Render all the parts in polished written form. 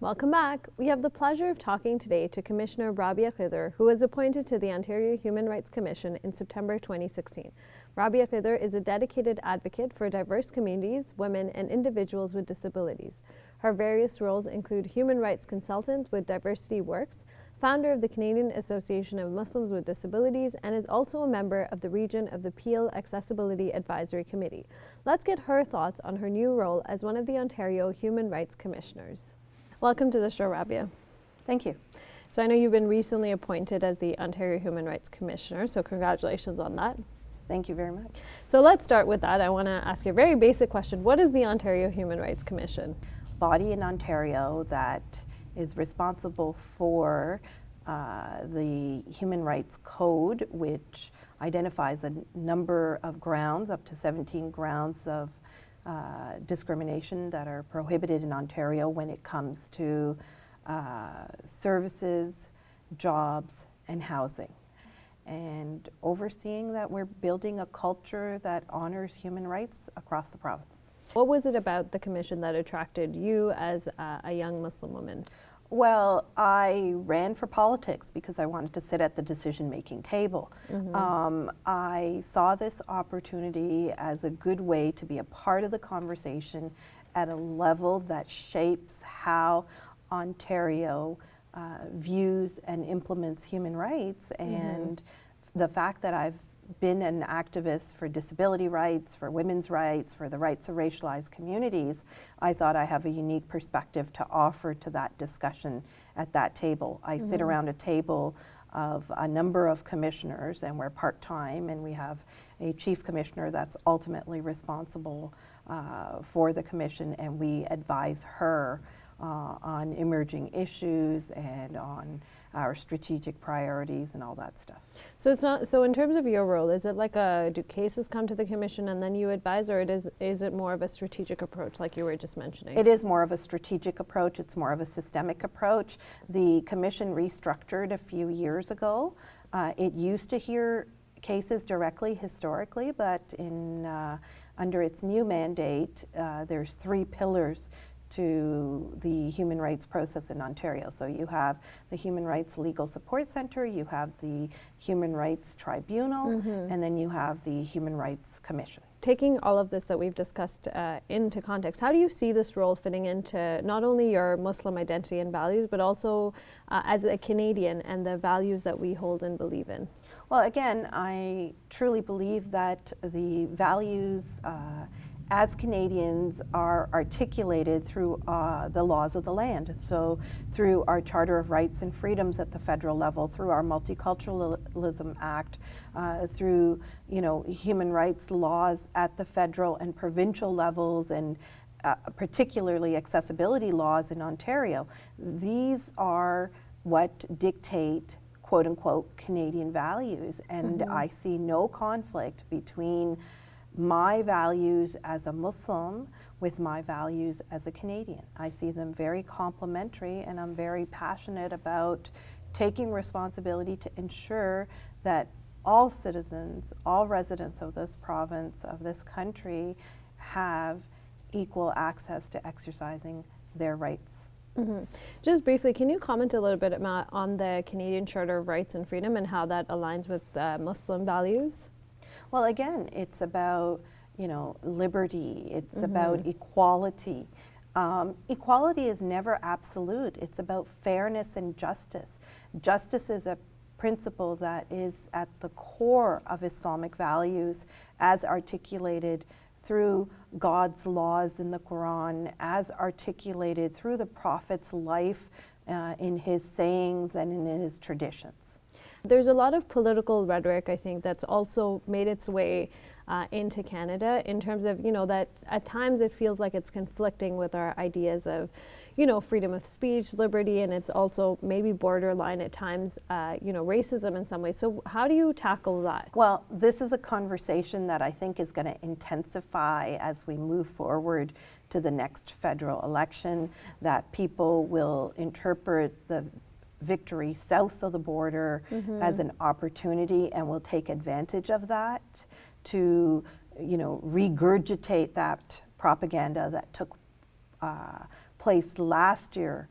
Welcome back. We have the pleasure of talking today to Commissioner Rabia Khedr, who was appointed to the Ontario Human Rights Commission in September 2016. Rabia Khedr is a dedicated advocate for diverse communities, women, and individuals with disabilities. Her various roles include human rights consultant with Diversity Works, founder of the Canadian Association of Muslims with Disabilities, and is also a member of the region of the Peel Accessibility Advisory Committee. Let's get her thoughts on her new role as one of the Ontario Human Rights Commissioners. Welcome to the show, Rabia. Thank you. So I know you've been recently appointed as the Ontario Human Rights Commissioner, so congratulations on that. Thank you very much. So let's start with that. I want to ask you a very basic question. What is the Ontario Human Rights Commission? Body in Ontario that is responsible for the Human Rights Code, which identifies a number of grounds, up to 17 grounds of discrimination that are prohibited in Ontario when it comes to services, jobs, and housing. And overseeing that we're building a culture that honors human rights across the province. What was it about the commission that attracted you as a young Muslim woman? Well, I ran for politics because I wanted to sit at the decision-making table. I saw this opportunity as a good way to be a part of the conversation at a level that shapes how Ontario views and implements human rights. And the fact that I've been an activist for disability rights, for women's rights, for the rights of racialized communities, I thought I have a unique perspective to offer to that discussion at that table. I sit around a table of a number of commissioners, and we're part-time, and we have a chief commissioner that's ultimately responsible for the commission, and we advise her on emerging issues and on our strategic priorities and all that stuff. So it's not, so in terms of your role, is it like do cases come to the commission and then you advise, or is it more of a strategic approach like you were just mentioning? It is more of a strategic approach. It's more of a systemic approach. The commission restructured a few years ago. It used to hear cases directly historically, but under its new mandate, there's 3 pillars to the human rights process in Ontario. So you have the Human Rights Legal Support Centre, you have the Human Rights Tribunal, and then you have the Human Rights Commission. Taking all of this that we've discussed into context, how do you see this role fitting into not only your Muslim identity and values, but also as a Canadian and the values that we hold and believe in? Well, again, I truly believe that the values as Canadians are articulated through the laws of the land. So through our Charter of Rights and Freedoms at the federal level, through our Multiculturalism Act, through human rights laws at the federal and provincial levels, and particularly accessibility laws in Ontario. These are what dictate quote-unquote Canadian values, and I see no conflict between my values as a Muslim with my values as a Canadian. I see them very complementary, and I'm very passionate about taking responsibility to ensure that all citizens, all residents of this province, of this country, have equal access to exercising their rights. Just briefly, can you comment a little bit on the Canadian Charter of Rights and Freedom and how that aligns with Muslim values? Well, again, it's about, liberty. It's about equality. Equality is never absolute. It's about fairness and justice. Justice is a principle that is at the core of Islamic values as articulated through God's laws in the Quran, as articulated through the Prophet's life in his sayings and in his traditions. There's a lot of political rhetoric, I think, that's also made its way into Canada in terms of, that at times it feels like it's conflicting with our ideas of, freedom of speech, liberty, and it's also maybe borderline at times, racism in some ways. So how do you tackle that? Well, this is a conversation that I think is going to intensify as we move forward to the next federal election, that people will interpret the victory south of the border as an opportunity, and will take advantage of that to, regurgitate that propaganda that took place last year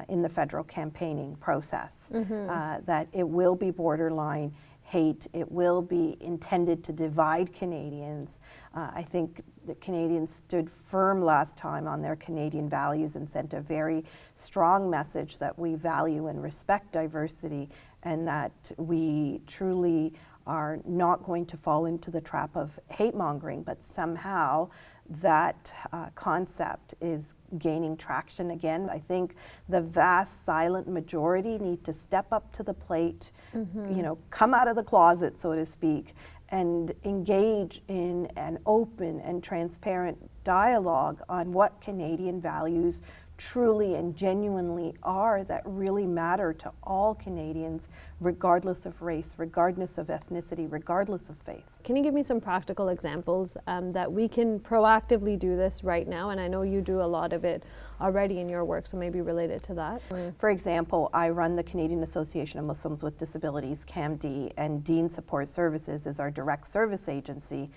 in the federal campaigning process, that it will be borderline hate, it will be intended to divide Canadians. I think the Canadians stood firm last time on their Canadian values and sent a very strong message that we value and respect diversity, and that we truly are not going to fall into the trap of hate mongering, but somehow that concept is gaining traction again. I think the vast silent majority need to step up to the plate, you know, come out of the closet, so to speak, and engage in an open and transparent dialogue on what Canadian values truly and genuinely are, that really matter to all Canadians, regardless of race, regardless of ethnicity, regardless of faith. Can you give me some practical examples that we can proactively do this right now? And I know you do a lot of it already in your work, so maybe related to that. For example, I run the Canadian Association of Muslims with Disabilities, CAMD, and Dean Support Services is our direct service agency,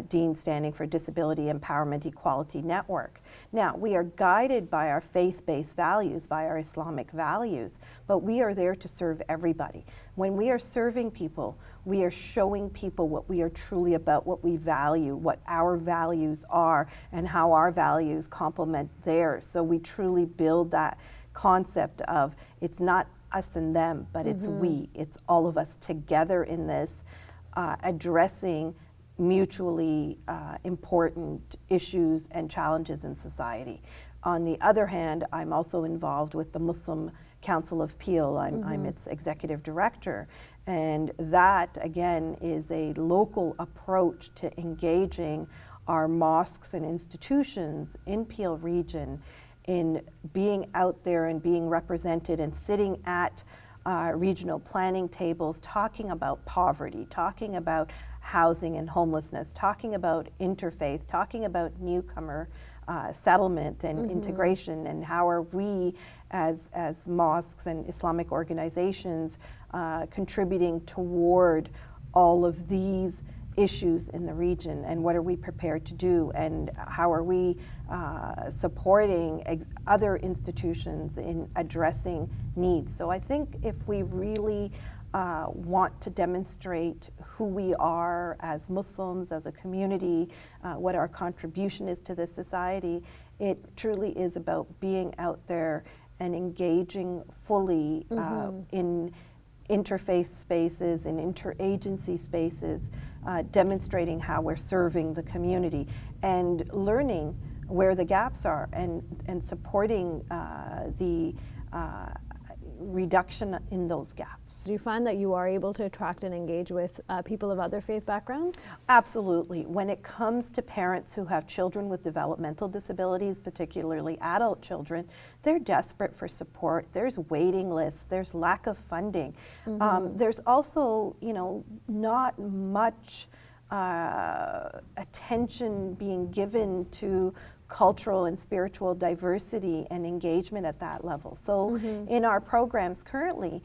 Dean standing for Disability Empowerment Equality Network. Now, we are guided by our faith-based values, by our Islamic values, but we are there to serve everybody. When we are serving people, we are showing people what we are truly about, what we value, what our values are, and how our values complement theirs. So we truly build that concept of it's not us and them, but it's we. It's all of us together in this, addressing mutually important issues and challenges in society. On the other hand, I'm also involved with the Muslim Council of Peel. I'm its executive director. And that, again, is a local approach to engaging our mosques and institutions in Peel region in being out there and being represented and sitting at regional planning tables, talking about poverty, talking about housing and homelessness, talking about interfaith, talking about newcomer settlement and integration, and how are we as mosques and Islamic organizations contributing toward all of these issues in the region, and what are we prepared to do, and how are we supporting other institutions in addressing needs. So I think if we really want to demonstrate who we are as Muslims, as a community, what our contribution is to this society, it truly is about being out there and engaging fully in interfaith spaces, in interagency spaces, demonstrating how we're serving the community and learning where the gaps are, and supporting the reduction in those gaps. Do you find that you are able to attract and engage with people of other faith backgrounds? Absolutely. When it comes to parents who have children with developmental disabilities, particularly adult children, they're desperate for support. There's waiting lists, there's lack of funding. There's also, you know, not much attention being given to cultural and spiritual diversity and engagement at that level. So in our programs currently,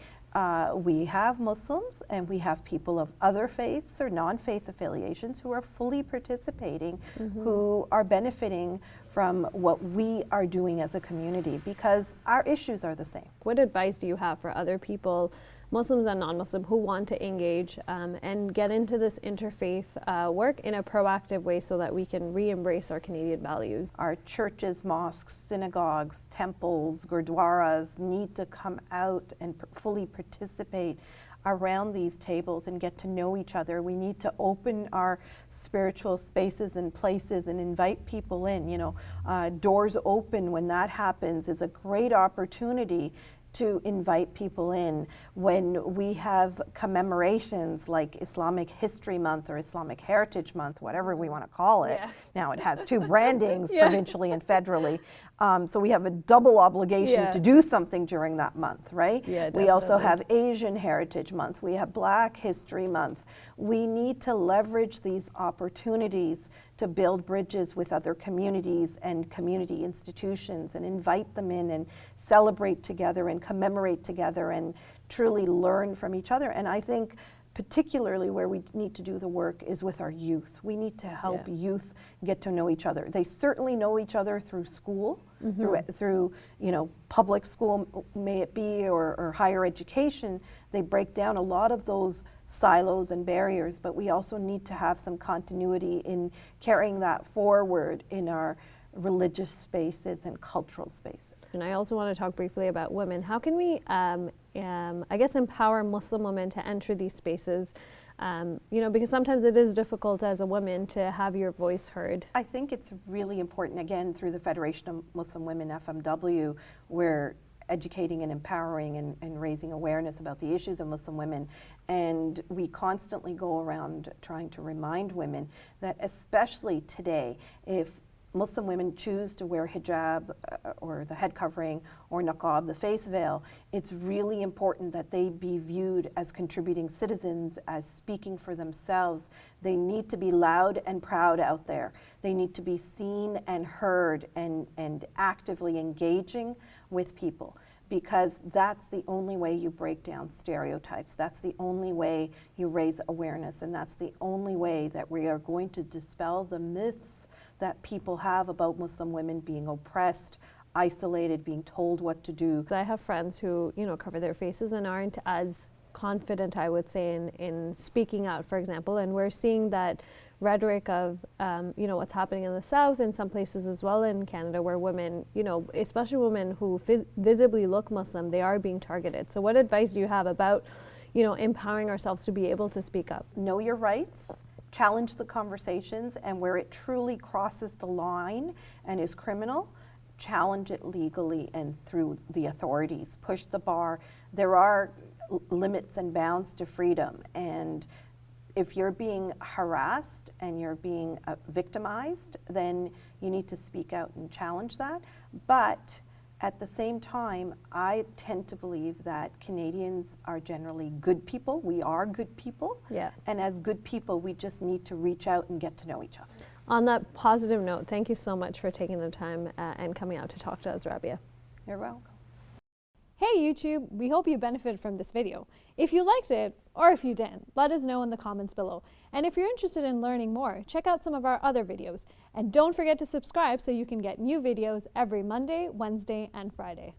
we have Muslims and we have people of other faiths or non-faith affiliations who are fully participating, who are benefiting from what we are doing as a community, because our issues are the same. What advice do you have for other people, Muslims and non-Muslim, who want to engage and get into this interfaith work in a proactive way so that we can re-embrace our Canadian values? Our churches, mosques, synagogues, temples, gurdwaras need to come out and fully participate around these tables and get to know each other. We need to open our spiritual spaces and places and invite people in. You know, doors open, when that happens, is a great opportunity to invite people in. When we have commemorations like Islamic History Month or Islamic Heritage Month, whatever we want to call it. Now it has two brandings, provincially and federally. So we have a double obligation to do something during that month, right? We also have Asian Heritage Month. We have Black History Month. We need to leverage these opportunities to build bridges with other communities and community institutions and invite them in and celebrate together and commemorate together and truly learn from each other. And I think particularly where we need to do the work is with our youth. We need to help youth get to know each other. They certainly know each other through school, through public school, may it be, or higher education. They break down a lot of those silos and barriers, but we also need to have some continuity in carrying that forward in our religious spaces and cultural spaces. And I also want to talk briefly about women. How can we, I guess, empower Muslim women to enter these spaces? Because sometimes it is difficult as a woman to have your voice heard. I think it's really important, again, through the Federation of Muslim Women, FMW, we're educating and empowering and raising awareness about the issues of Muslim women. And we constantly go around trying to remind women that, especially today, if Muslim women choose to wear hijab or the head covering or niqab, the face veil, it's really important that they be viewed as contributing citizens, as speaking for themselves. They need to be loud and proud out there. They need to be seen and heard and actively engaging with people, because that's the only way you break down stereotypes. That's the only way you raise awareness, and that's the only way that we are going to dispel the myths that people have about Muslim women being oppressed, isolated, being told what to do. I have friends who, cover their faces and aren't as confident, I would say, in speaking out, for example. And we're seeing that rhetoric of, what's happening in the South, in some places as well in Canada, where women, especially women who visibly look Muslim, they are being targeted. So what advice do you have about, empowering ourselves to be able to speak up? Know your rights. Challenge the conversations, and where it truly crosses the line and is criminal, challenge it legally and through the authorities. Push the bar. There are limits and bounds to freedom, and if you're being harassed and you're being victimized, then you need to speak out and challenge that. But at the same time, I tend to believe that Canadians are generally good people. We are good people. Yeah. And as good people, we just need to reach out and get to know each other. On that positive note, thank you so much for taking the time and coming out to talk to us, Rabia. You're welcome. Hey YouTube, we hope you benefited from this video. If you liked it, or if you didn't, let us know in the comments below. And if you're interested in learning more, check out some of our other videos. And don't forget to subscribe so you can get new videos every Monday, Wednesday, and Friday.